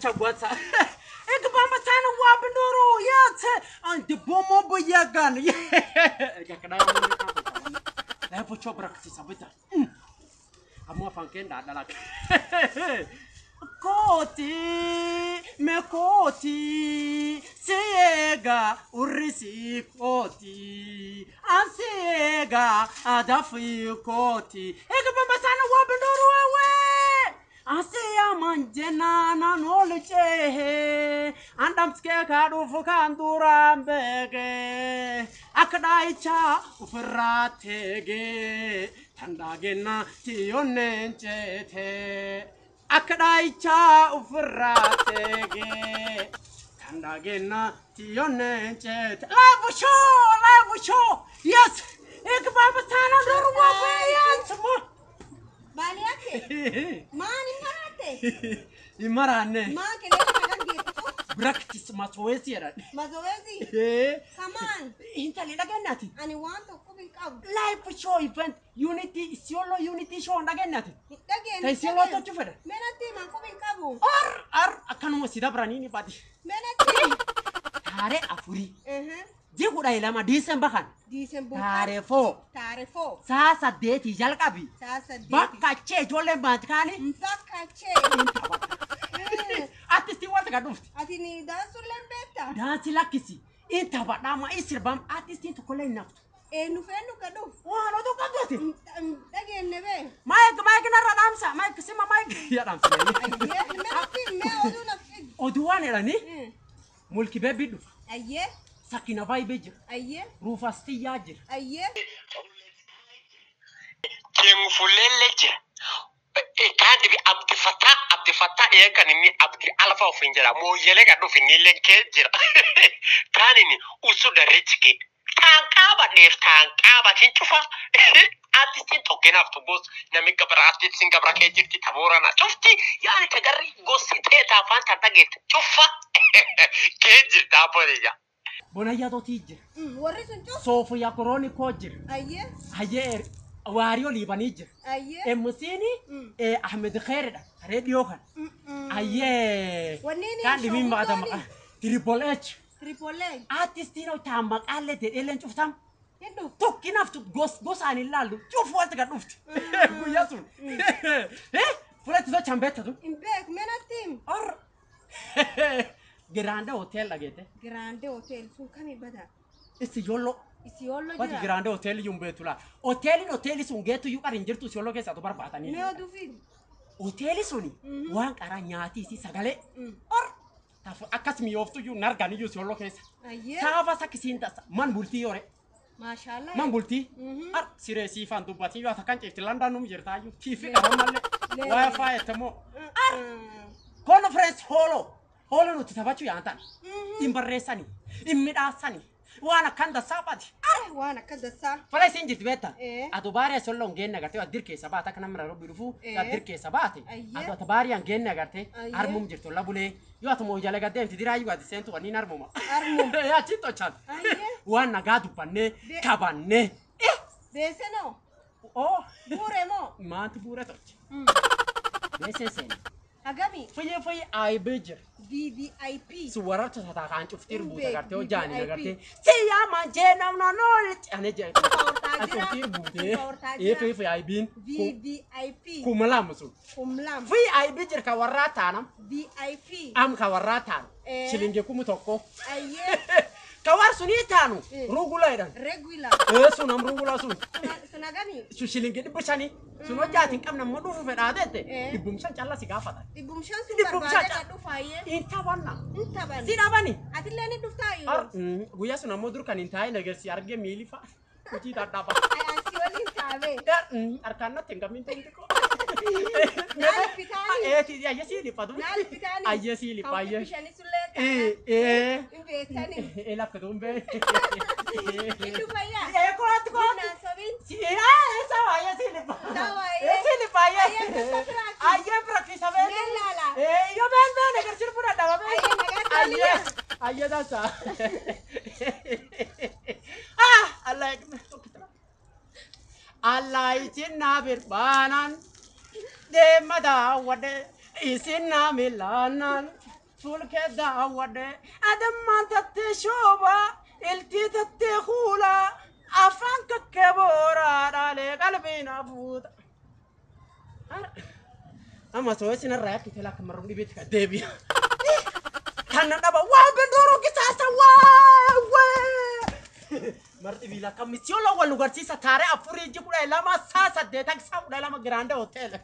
chagwatsa. Ek bamba sana wabndoro yate. Ante bomo boyagan. Kakana mo. La pocho brakti sabita. Amo fankenda dalak. Koti me koti sega urisi koti ansega adafi koti ega bamba sana wabndoro we asiya manjena na nolche andam ske kadu fukandura mbege akadaicha ufratege tandagena tionenchete akadaicha ufratege tandagena tionenchete live show yes ek baba sana dorwa yes Baliate. Mani marate. Imarane. Ma che lei pagan gitu. Practice mazoezi era. Mazoezi. Come on. Intali lagennati. Ani want to come out. Live show event unity solo unity show lagennati. Again. Tai solo to chufere. Menati man come kabu. Ar akanu sida brani ni pati. Menati. Tare afuri. Je kuda ilama December kan. December. Tare fo. Sasa date jalkabi. Sasa date. Bakka che jole bantkani. Bakka che. Artisti wata gadufti. Ati ni dansu lembeta. Dansi lakisi. Inta bada ma isirbam artisti to kole naftu. Nu fenu kaduf. Wah, lo to kadoti. Again nebe. Mike na radamsa. Mike sima Mike. Ya damsa. Ayye, menati me oduna fig. Oduwan erani. Mulki bebidu. Ayye. Sakina vibe jir. Ayye. Rufasti yajir. Ayye. King Fuleleje. Kandi bi Abdi Fattah kan ni Abdi Alpha of Injera mo yele ga do fini lenke jira. Kani ni usu da rich kid. Tankaba tinchufa. Artist to kenaf to boss na mika artist singa brake jirti tabora na chufti yani tagari gosi teta fanta taget chufa. Ke jirta porija. Bona ya do tijir. Warri sun chuf. Sofu ya koroni kojir. Ayye. Hayer wario libanijir. Ayye. Musini Ahmed Khairda radio kan. Ayye. Wanini Kan dimin ba da maka. Triple H. Triple H. Artist no tamak alle de elen chuftam. Yendo. Tokki naftu gos ani lalu. Chuf walta ga duft. Guyasun. Fulat do chambetta tu. Imbek menatim. Or Grande hotel lagete. Grande hotel sun kami bada. Isi yollo. Isi yollo Wati jira. grande hotel yumbetula. Hotel sun getu yu karin jirtu si yollo kesa to barbatani. Me odu fid. Hotel suni wan kara nyati si sagale. Or tafu akasmi yoftu yu nargani yu si yollo kesa. Ayye. Safa sakisinta man bulti yore. Mashallah. Man bulti. Ar sire si fan dubati yu atakan cefti London num jirta yu. Tifi karamalle. Wi-Fi etamo. Ar conference holo. Holo nuti tabachu yantan. Imbarresani. Immidasani. Wana kanda sabati. Wana kada sa. Fala sinjit beta. Eh. Adubari solo ngenna garte adirke sabata kana mara robi rufu adirke sabati. Ayye. Adu tabari ngenna garte Ayye. armum jirto labule. Yo atomo jale gadem tidira yu adi sentu wani narmuma. Armum. Ya chito chan. Ayye. Wana gadu panne kabanne. Bese no. Oh. Bure mo. Mantu bure tochi. Bese sen. Agami. Faye ay bejer. VVIP. Suara tata kan cuftir buta Imbe, garte o jani VVIP. garte. Siya manjena no ane je. Portajira. Cuftir bute. Portajira. Faye ay bin. VVIP. Kumala musu. Kumlam. Faye ay bejer ka warata nam. VIP. Am ka warata. Shilinge kumu tokko. Ayye. Kawar suni tanu. Rugula idan. Regular. Sunam rugula sun. Sunagani. Su shilinge dibusani. Suno jatin kamna modufu fedadete. Eh. Dibumshan challa sigafata. Ibumshan sun Ibumshan barbade cha- ka dufaye. Inta wanna. Intaban. Sina bani. Atileni duftayo. Ar guya suna modur kan intai negersi arge milifa. Kuci tadapa. Ay asioli tabe. Arkana tengamin tentiko. Nal pitani. Ti ya si li padu. Nal pitani. Ayya si li paye. Pishani suleta. Imbetani. Ela kadumbe. Idufaya. Ko atko. Na sobin. Si esa vaya si li pa. Sawa, Si li paye. Ayya practice abe. Melala. Yo vendo negersi pura daba. Ayya Ayya dasa. Allah Allah isinna birbanan de mada wade isinna milanan فول كده وده أدم ما تتشوبا التي تتخولا أفانك كبورا على قلبي نفوت أما سوى سن الرأي كتلا كمرون دي بيتك ديبي كان نبا واه بندورو كتاسا واه مرتي بيلا كميسيولا والوغرسي ستاري أفوري جيكولا لما ساسا ديتاك ساولا لما جراندة هوتيل